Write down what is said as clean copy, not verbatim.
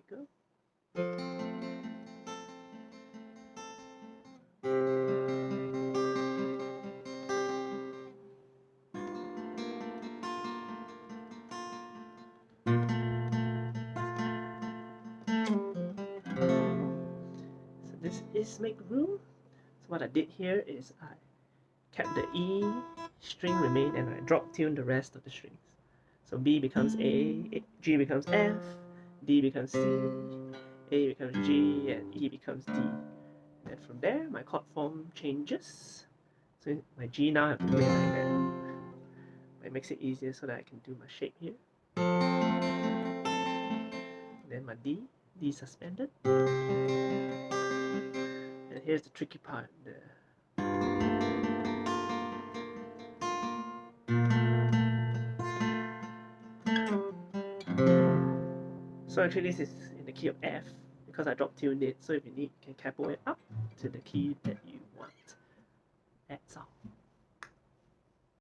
go. So this is make room. So what I did here is I kept the E string remain and I drop tune the rest of the strings. So B becomes A, G becomes F, D becomes C, A becomes G, and E becomes D. And from there, my chord form changes. So my G now have to play like that. It makes it easier so that I can do my shape here. Then my D suspended. And here's the tricky part. So actually this is in the key of F because I drop tuned it. So if you need, you can capo it up to the key that you want. That's all.